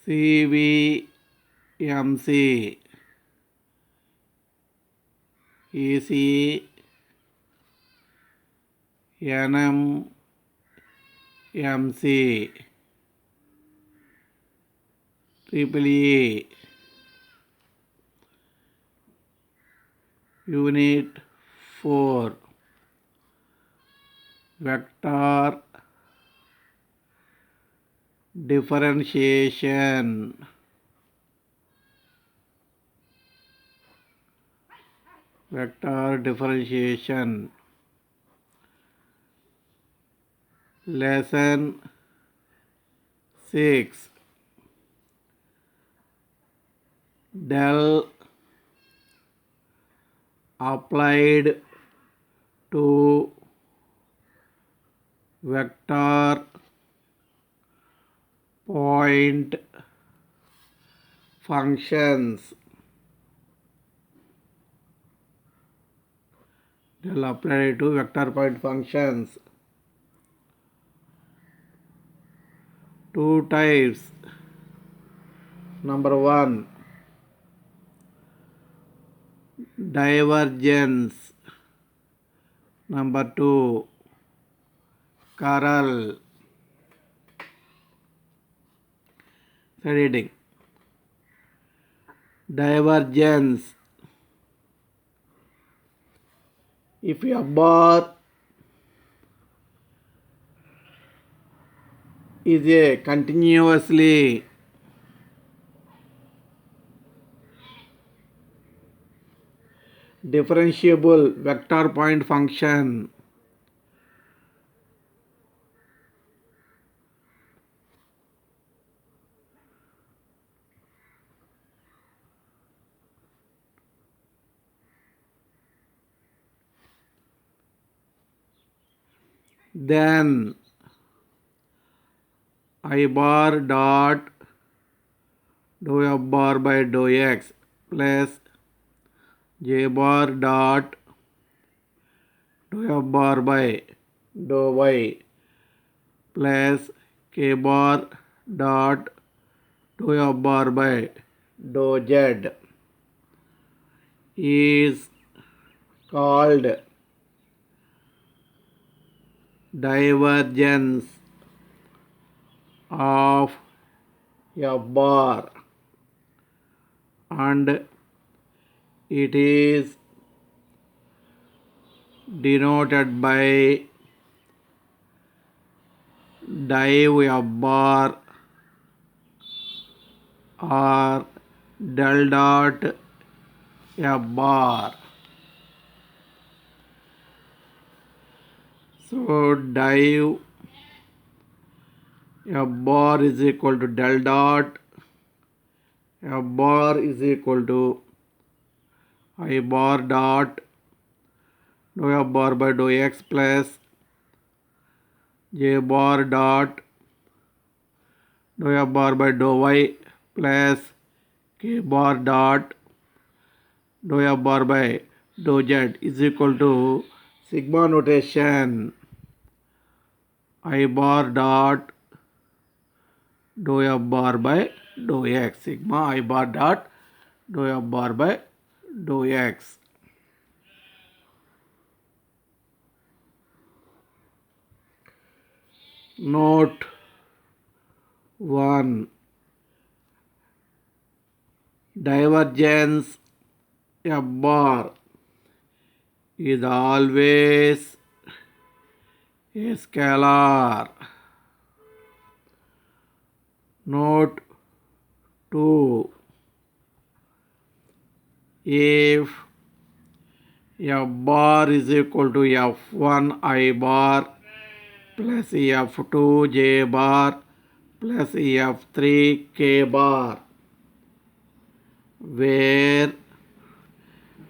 CVMC EC NMMC EEE Unit 4 Vector Differentiation. Vector differentiation. Lesson 6. Del applied to vector point functions. Del applied to vector point functions. Two types. Number 1, divergence. Number 2, curl. Reading. Divergence. If a bar is a continuously differentiable vector point function, then I bar dot dou f bar by dou x plus j bar dot dou f bar by dou y plus k bar dot dou f bar by dou z is called divergence of f bar, and it is denoted by div f bar or del dot f bar. So div f bar is equal to del dot f bar is equal to I bar dot dou f bar by dou x plus j bar dot dou f bar by dou y plus k bar dot dou f bar by dou z is equal to sigma notation I bar dot dou f bar by dou x, sigma I bar dot dou f bar by dou x. Note 1. Divergence f bar is always a scalar. Note 2. If f bar is equal to f1 I bar plus f2 j bar plus f3 k bar, where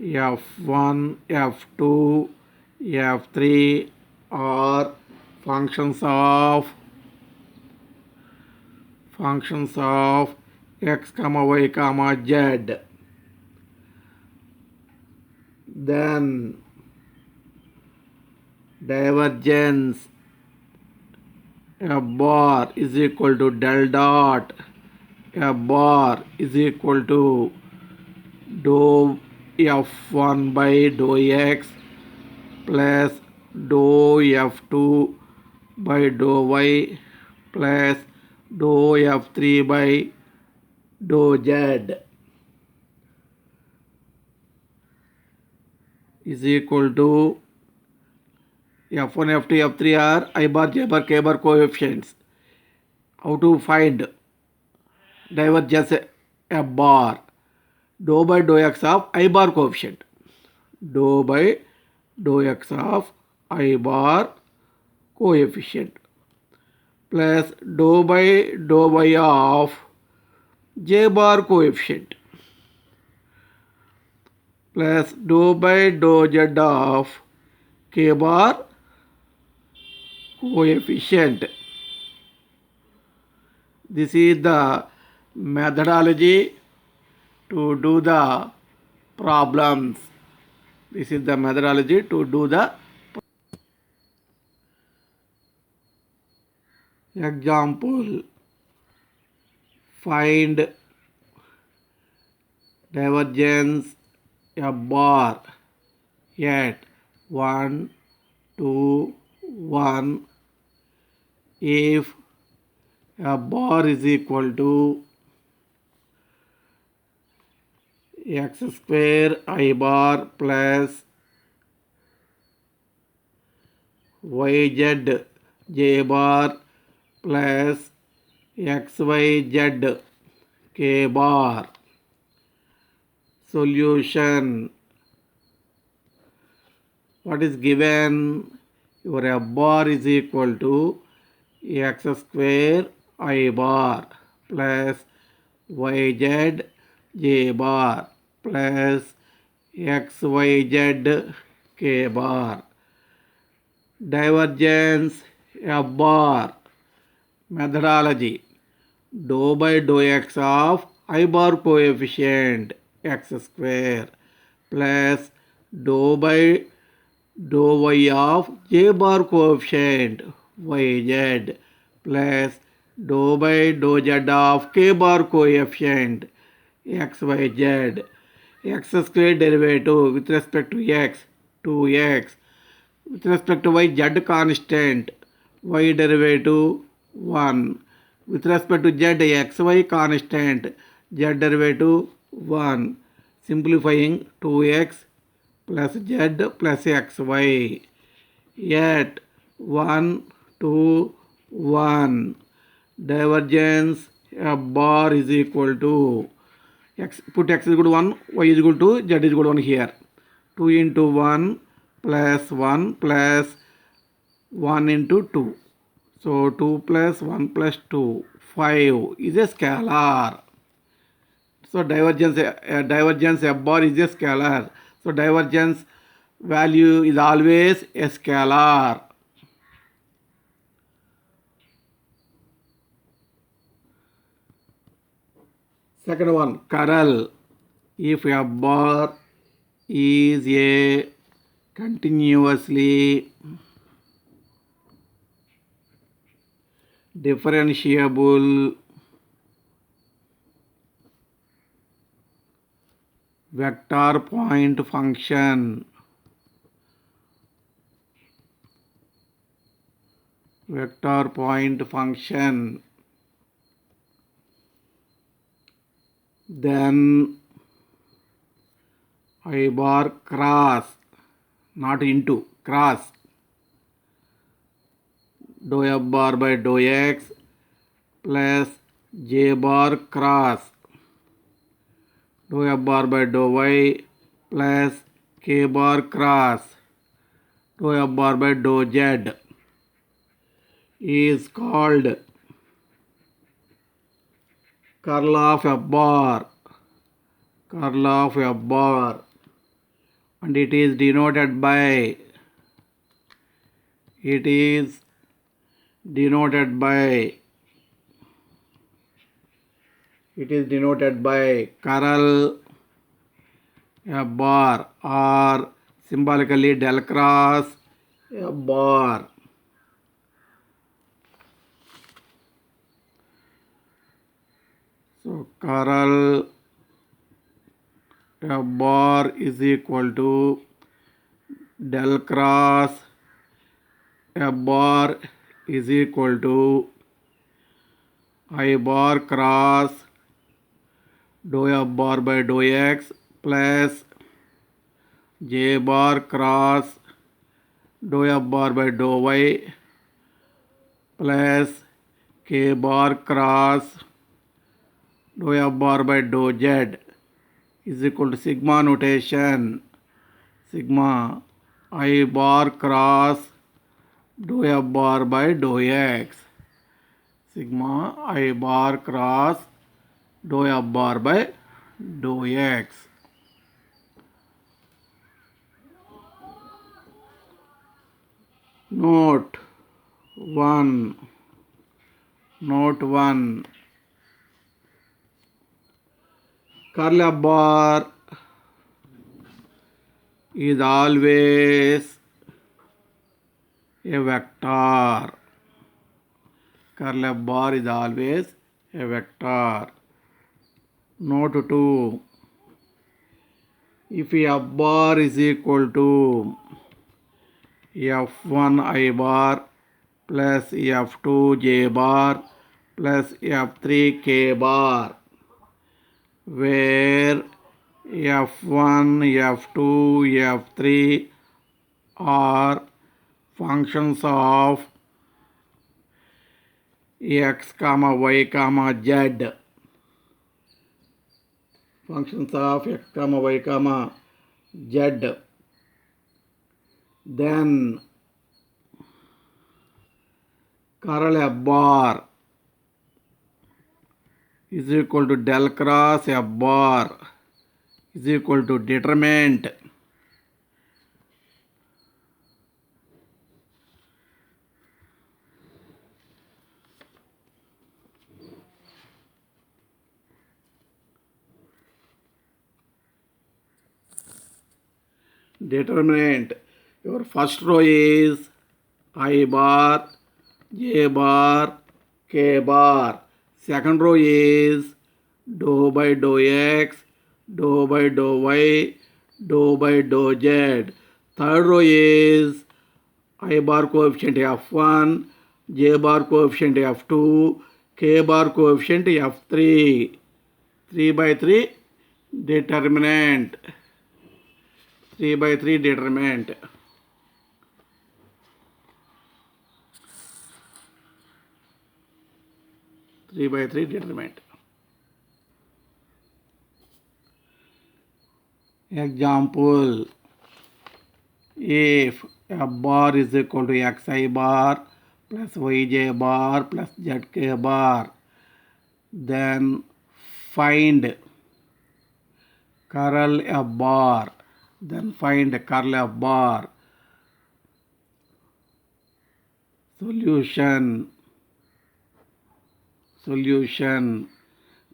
f1, f2, f3 are functions of x comma y comma z, then divergence f bar is equal to del dot a bar is equal to dou f1 by dou x plus dou f2 by dou y plus dou f3 by dou z is equal to f1, f2, f3 are I bar, j bar, k bar coefficients. How to find divergence a bar? Dou by dou x of I bar coefficient. Dou by dou x of I bar coefficient plus dou by dou y of j bar coefficient plus dou by dou z of k bar coefficient. This is the methodology to do the problems. This is the methodology to do the example. Find divergence a bar at 1, 2, 1 if a bar is equal to x square I bar plus yz j bar plus xyz k bar. Solution. What is given? Your f bar is equal to x square I bar plus yz j bar plus xyz k bar. Divergence f bar. Methodology. Dou by dou x of I bar coefficient x square plus dou by dou y of j bar coefficient yz plus dou by dou z of k bar coefficient xyz. X square derivative with respect to x 2x, with respect to y z constant, y derivative 1, with respect to z xy constant, z derivative 1, simplifying 2x plus z plus xy at 1, 2, 1. Divergence f bar is equal to x, put x is equal to 1, y is equal to z is equal to 1 here. 2 into 1 plus 1 plus 1 into 2. So 2 plus 1 plus 2, 5 is a scalar. So divergence f bar is a scalar. So divergence value is always a scalar. Second one, curl. If f bar is a continuously differentiable vector point function, then I bar cross, not into, cross dou f bar by dou x plus j bar cross dou f bar by dou y plus k bar cross dou f bar by dou z is called curl of f bar, and it is denoted by curl f bar or symbolically del cross f bar. So curl F bar is equal to del cross F bar is equal to I bar cross dou F bar by dou x plus J bar cross dou F bar by dou y plus K bar cross dou F bar by dou z is equal to sigma notation. Sigma I bar cross dou F bar by dou x. Sigma I bar cross dou F bar by dou x. Note 1. Curl F bar is always a vector. Curl F bar is always a vector. Note 2. If F bar is equal to F1 I bar plus F2 J bar plus F3 K bar, where F1, F2, F3 are functions of x, y, z. Functions of x, y, z. Then curl F bar is equal to del cross F bar is equal to determinant Your first row is I bar, J bar, K bar. Second row is dou by dou x, dou by dou y, dou by dou z. Third row is I bar coefficient F1, J bar coefficient F2, K bar coefficient F3. 3 by 3 determinant. 3 by 3 determinant. Example: if F bar is equal to xi bar plus yj bar plus zk bar, then find curl F bar. Solution.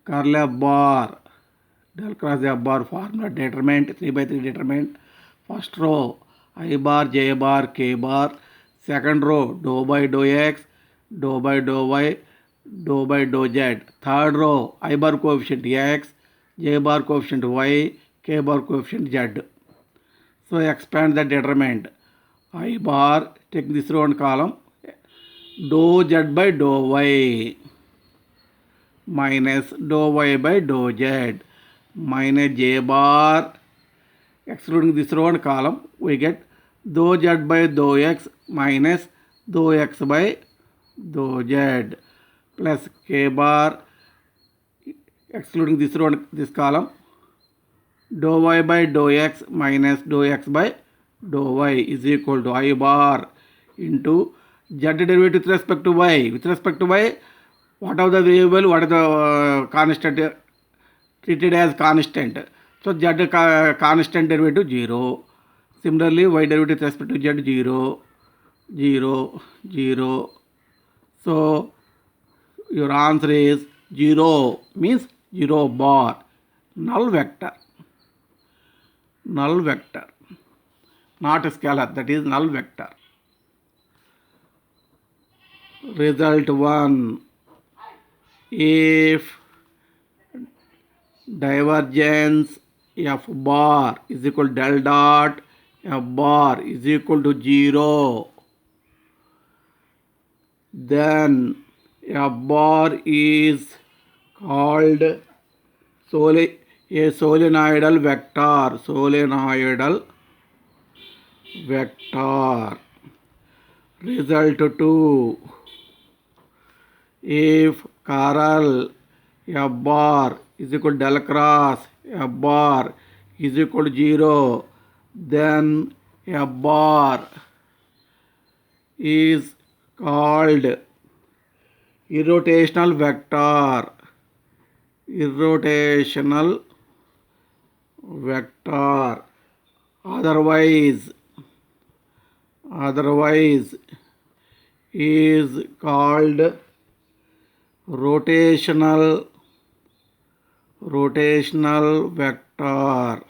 Curl F bar. Del cross F bar formula determinant 3 by 3 determinant. First row I bar, J bar, K bar. Second row dou by dou x, dou by dou y, dou by dou z. Third row I bar coefficient x, J bar coefficient y, K bar coefficient z. So expand the determinant. I bar, take this row and column, dou z by dou y minus dou y by dou z minus J bar, excluding this row and column, we get dou z by dou x minus dou x by dou z plus K bar, excluding this row and this column, dou y by dou x minus dou x by dou y is equal to I bar into z derivative with respect to y. With respect to y, what are the variable, what is the constant treated as constant. So z constant derivative 0. Similarly, y derivative with respect to z 0, 0, 0. So your answer is 0, means 0 bar. Null vector. Not a scalar, that is null vector. Result 1. If divergence f bar is equal to del dot f bar is equal to 0, then f bar is called a solenoidal vector. Result 2, if curl f bar is equal to del cross f bar is equal to 0, then f bar is called irrotational vector. Otherwise is called rotational vector.